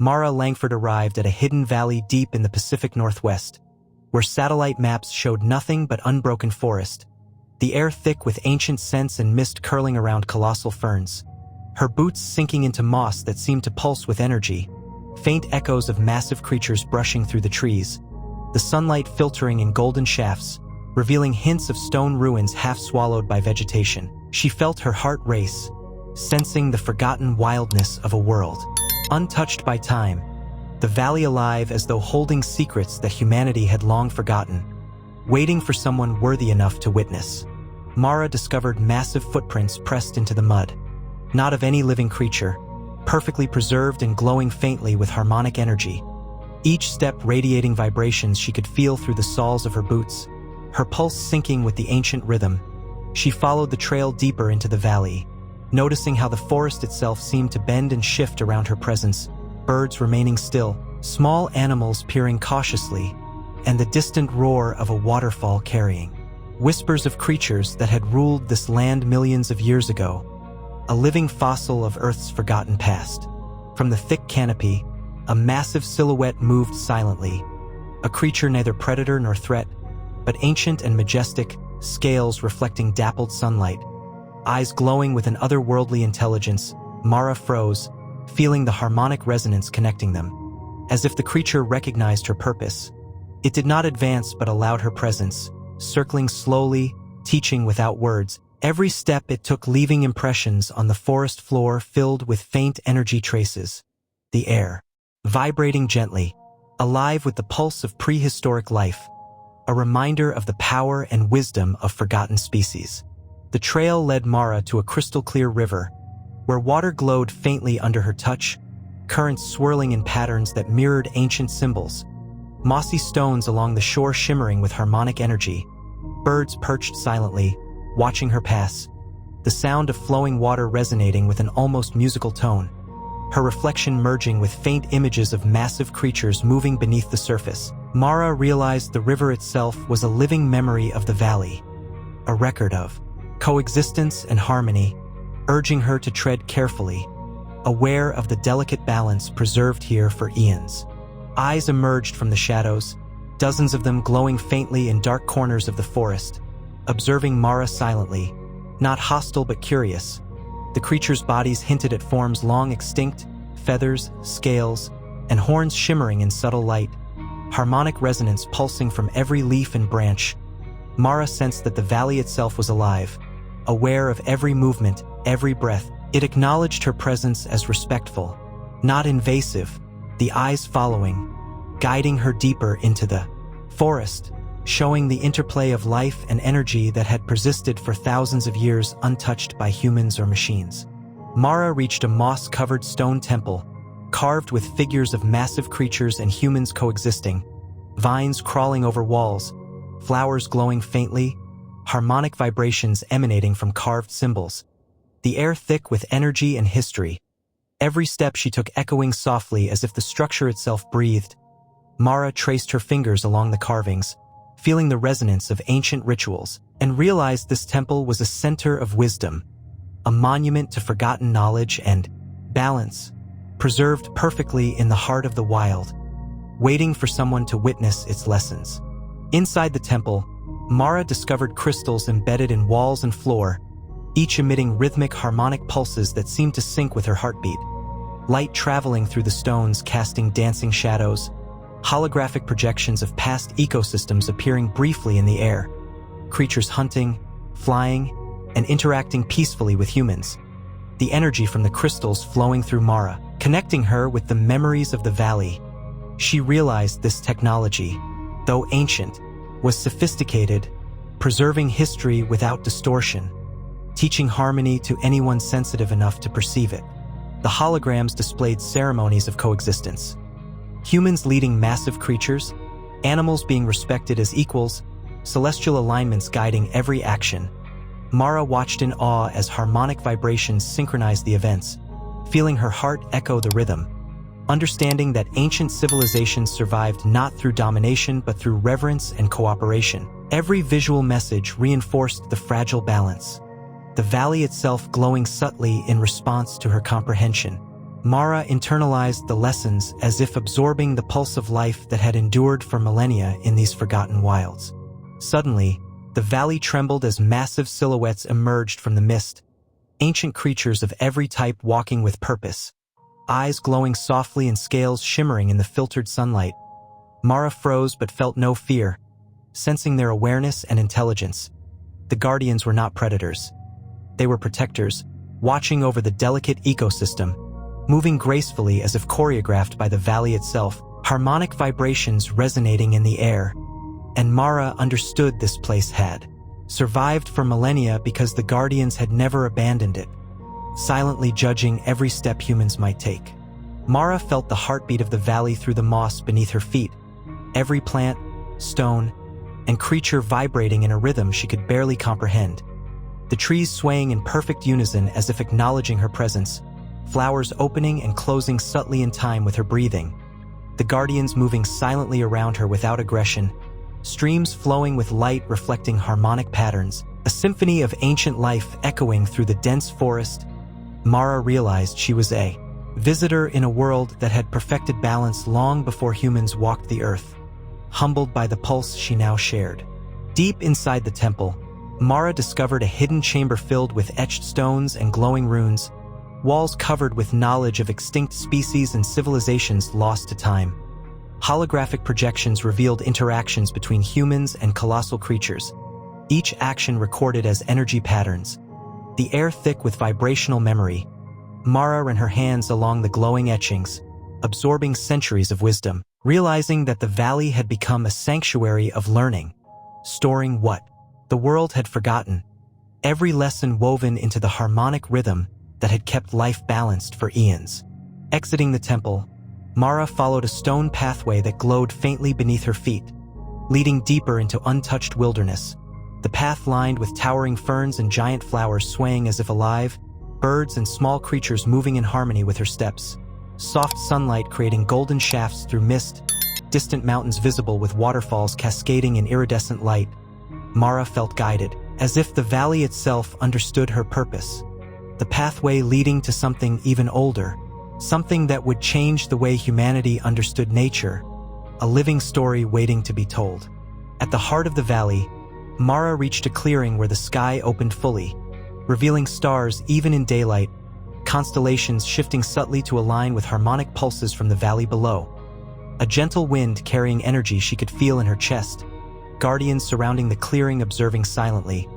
Mara Langford arrived at a hidden valley deep in the Pacific Northwest, where satellite maps showed nothing but unbroken forest, the air thick with ancient scents and mist curling around colossal ferns. Her boots sinking into moss that seemed to pulse with energy, faint echoes of massive creatures brushing through the trees, the sunlight filtering in golden shafts, revealing hints of stone ruins half swallowed by vegetation. She felt her heart race, sensing the forgotten wildness of a world untouched by time, the valley alive as though holding secrets that humanity had long forgotten, waiting for someone worthy enough to witness. Mara discovered massive footprints pressed into the mud, not of any living creature, perfectly preserved and glowing faintly with harmonic energy. Each step radiating vibrations she could feel through the soles of her boots, her pulse syncing with the ancient rhythm. She followed the trail deeper into the valley, noticing how the forest itself seemed to bend and shift around her presence, birds remaining still, small animals peering cautiously, and the distant roar of a waterfall carrying whispers of creatures that had ruled this land millions of years ago, a living fossil of Earth's forgotten past. From the thick canopy, a massive silhouette moved silently, a creature neither predator nor threat, but ancient and majestic, scales reflecting dappled sunlight, eyes glowing with an otherworldly intelligence. Mara froze, feeling the harmonic resonance connecting them, as if the creature recognized her purpose. It did not advance but allowed her presence, circling slowly, teaching without words. Every step it took leaving impressions on the forest floor filled with faint energy traces. The air, vibrating gently, alive with the pulse of prehistoric life, a reminder of the power and wisdom of forgotten species. The trail led Mara to a crystal-clear river, where water glowed faintly under her touch, currents swirling in patterns that mirrored ancient symbols, mossy stones along the shore shimmering with harmonic energy, birds perched silently, watching her pass, the sound of flowing water resonating with an almost musical tone, her reflection merging with faint images of massive creatures moving beneath the surface. Mara realized the river itself was a living memory of the valley, a record of coexistence and harmony, urging her to tread carefully, aware of the delicate balance preserved here for eons. Eyes emerged from the shadows, dozens of them glowing faintly in dark corners of the forest, observing Mara silently, not hostile but curious. The creatures' bodies hinted at forms long extinct, feathers, scales, and horns shimmering in subtle light, harmonic resonance pulsing from every leaf and branch. Mara sensed that the valley itself was alive, aware of every movement, every breath. It acknowledged her presence as respectful, not invasive, the eyes following, guiding her deeper into the forest, showing the interplay of life and energy that had persisted for thousands of years untouched by humans or machines. Mara reached a moss-covered stone temple, carved with figures of massive creatures and humans coexisting, vines crawling over walls, flowers glowing faintly, harmonic vibrations emanating from carved symbols, the air thick with energy and history. Every step she took echoing softly as if the structure itself breathed. Mara traced her fingers along the carvings, feeling the resonance of ancient rituals, and realized this temple was a center of wisdom, a monument to forgotten knowledge and balance, preserved perfectly in the heart of the wild, waiting for someone to witness its lessons. Inside the temple, Mara discovered crystals embedded in walls and floor, each emitting rhythmic harmonic pulses that seemed to sync with her heartbeat. Light traveling through the stones casting dancing shadows, holographic projections of past ecosystems appearing briefly in the air, creatures hunting, flying, and interacting peacefully with humans. The energy from the crystals flowing through Mara, connecting her with the memories of the valley. She realized this technology, though ancient, was sophisticated, preserving history without distortion, teaching harmony to anyone sensitive enough to perceive it. The holograms displayed ceremonies of coexistence. Humans leading massive creatures, animals being respected as equals, celestial alignments guiding every action. Mara watched in awe as harmonic vibrations synchronized the events, feeling her heart echo the rhythm, understanding that ancient civilizations survived not through domination but through reverence and cooperation. Every visual message reinforced the fragile balance, the valley itself glowing subtly in response to her comprehension. Mara internalized the lessons as if absorbing the pulse of life that had endured for millennia in these forgotten wilds. Suddenly, the valley trembled as massive silhouettes emerged from the mist, ancient creatures of every type walking with purpose, eyes glowing softly and scales shimmering in the filtered sunlight. Mara froze but felt no fear, sensing their awareness and intelligence. The guardians were not predators. They were protectors, watching over the delicate ecosystem, moving gracefully as if choreographed by the valley itself, harmonic vibrations resonating in the air. And Mara understood this place had survived for millennia because the guardians had never abandoned it, silently judging every step humans might take. Mara felt the heartbeat of the valley through the moss beneath her feet, every plant, stone, and creature vibrating in a rhythm she could barely comprehend. The trees swaying in perfect unison as if acknowledging her presence, flowers opening and closing subtly in time with her breathing, the guardians moving silently around her without aggression, streams flowing with light reflecting harmonic patterns, a symphony of ancient life echoing through the dense forest. Mara realized she was a visitor in a world that had perfected balance long before humans walked the earth. Humbled by the pulse she now shared. Deep inside the temple, Mara discovered a hidden chamber filled with etched stones and glowing runes, walls covered with knowledge of extinct species and civilizations lost to time. Holographic projections revealed interactions between humans and colossal creatures, each action recorded as energy patterns. The air thick with vibrational memory, Mara ran her hands along the glowing etchings, absorbing centuries of wisdom, realizing that the valley had become a sanctuary of learning, storing what the world had forgotten, every lesson woven into the harmonic rhythm that had kept life balanced for eons. Exiting the temple, Mara followed a stone pathway that glowed faintly beneath her feet, leading deeper into untouched wilderness. The path lined with towering ferns and giant flowers swaying as if alive, birds and small creatures moving in harmony with her steps. Soft sunlight creating golden shafts through mist, distant mountains visible with waterfalls cascading in iridescent light. Mara felt guided, as if the valley itself understood her purpose. The pathway leading to something even older, something that would change the way humanity understood nature, a living story waiting to be told. At the heart of the valley, Mara reached a clearing where the sky opened fully, revealing stars even in daylight, constellations shifting subtly to align with harmonic pulses from the valley below. A gentle wind carrying energy she could feel in her chest, guardians surrounding the clearing observing silently.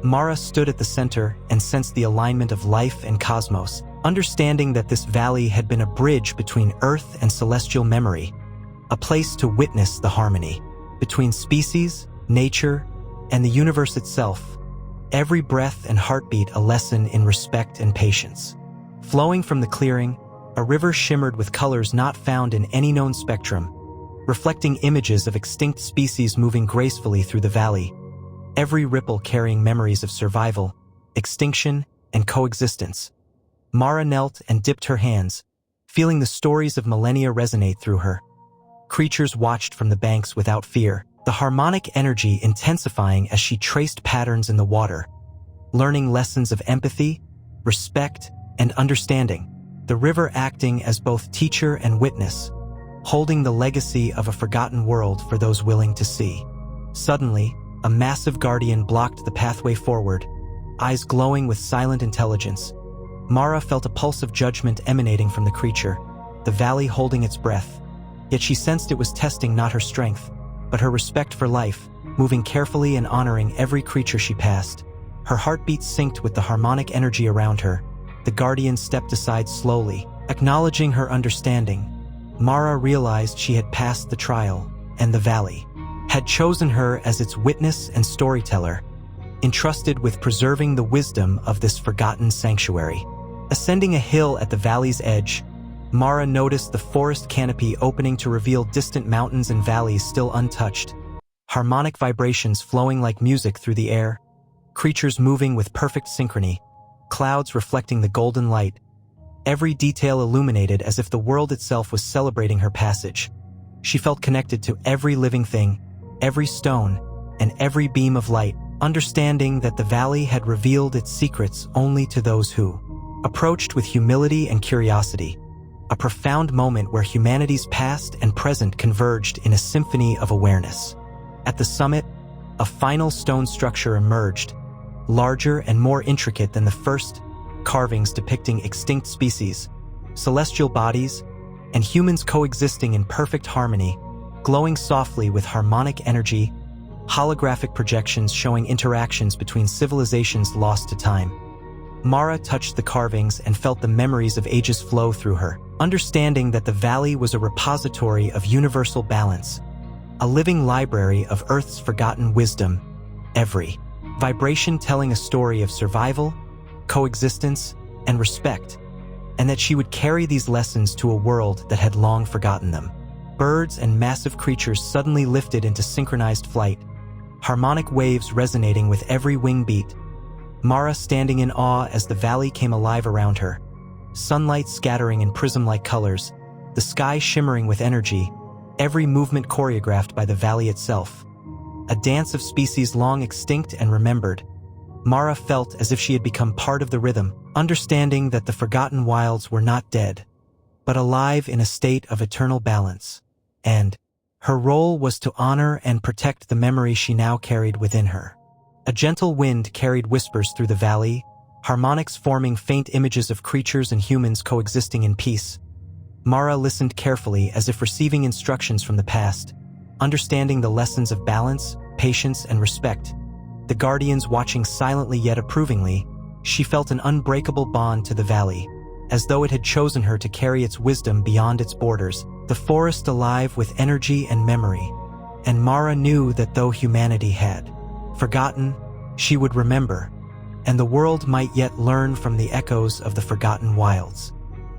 Mara stood at the center and sensed the alignment of life and cosmos, understanding that this valley had been a bridge between Earth and celestial memory, a place to witness the harmony between species, nature, and the universe itself. Every breath and heartbeat a lesson in respect and patience. Flowing from the clearing, a river shimmered with colors not found in any known spectrum, reflecting images of extinct species moving gracefully through the valley, every ripple carrying memories of survival, extinction, and coexistence. Mara knelt and dipped her hands, feeling the stories of millennia resonate through her. Creatures watched from the banks without fear, the harmonic energy intensifying as she traced patterns in the water, learning lessons of empathy, respect, and understanding, the river acting as both teacher and witness, holding the legacy of a forgotten world for those willing to see. Suddenly, a massive guardian blocked the pathway forward, eyes glowing with silent intelligence. Mara felt a pulse of judgment emanating from the creature, the valley holding its breath. Yet she sensed it was testing not her strength, but her respect for life, moving carefully and honoring every creature she passed. Her heartbeat synced with the harmonic energy around her. The guardian stepped aside slowly, acknowledging her understanding. Mara realized she had passed the trial, and the valley had chosen her as its witness and storyteller, entrusted with preserving the wisdom of this forgotten sanctuary. Ascending a hill at the valley's edge, Mara noticed the forest canopy opening to reveal distant mountains and valleys still untouched, harmonic vibrations flowing like music through the air, creatures moving with perfect synchrony, clouds reflecting the golden light, every detail illuminated as if the world itself was celebrating her passage. She felt connected to every living thing, every stone, and every beam of light, understanding that the valley had revealed its secrets only to those who approached with humility and curiosity. a profound moment where humanity's past and present converged in a symphony of awareness. At the summit, a final stone structure emerged, larger and more intricate than the first carvings depicting extinct species, celestial bodies, and humans coexisting in perfect harmony, glowing softly with harmonic energy, holographic projections showing interactions between civilizations lost to time. Mara touched the carvings and felt the memories of ages flow through her, understanding that the valley was a repository of universal balance, a living library of Earth's forgotten wisdom, every vibration telling a story of survival, coexistence, and respect, and that she would carry these lessons to a world that had long forgotten them. Birds and massive creatures suddenly lifted into synchronized flight, harmonic waves resonating with every wing beat. Mara standing in awe as the valley came alive around her, sunlight scattering in prism-like colors, the sky shimmering with energy, every movement choreographed by the valley itself. A dance of species long extinct and remembered. Mara felt as if she had become part of the rhythm, understanding that the forgotten wilds were not dead, but alive in a state of eternal balance. And her role was to honor and protect the memory she now carried within her. A gentle wind carried whispers through the valley, harmonics forming faint images of creatures and humans coexisting in peace. Mara listened carefully as if receiving instructions from the past, understanding the lessons of balance, patience, and respect. The guardians watching silently yet approvingly, she felt an unbreakable bond to the valley, as though it had chosen her to carry its wisdom beyond its borders, the forest alive with energy and memory. And Mara knew that though humanity had forgotten, she would remember, and the world might yet learn from the echoes of the forgotten wilds.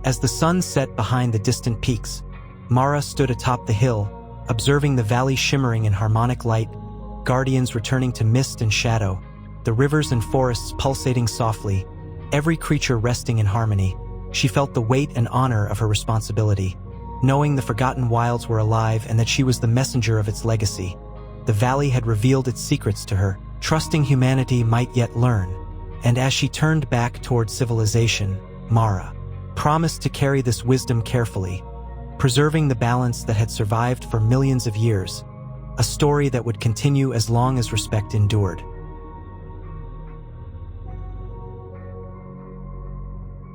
As the sun set behind the distant peaks, Mara stood atop the hill, observing the valley shimmering in harmonic light, guardians returning to mist and shadow, the rivers and forests pulsating softly, every creature resting in harmony. She felt the weight and honor of her responsibility, knowing the forgotten wilds were alive and that she was the messenger of its legacy. The valley had revealed its secrets to her, trusting humanity might yet learn. And as she turned back toward civilization, Mara promised to carry this wisdom carefully, preserving the balance that had survived for millions of years, a story that would continue as long as respect endured.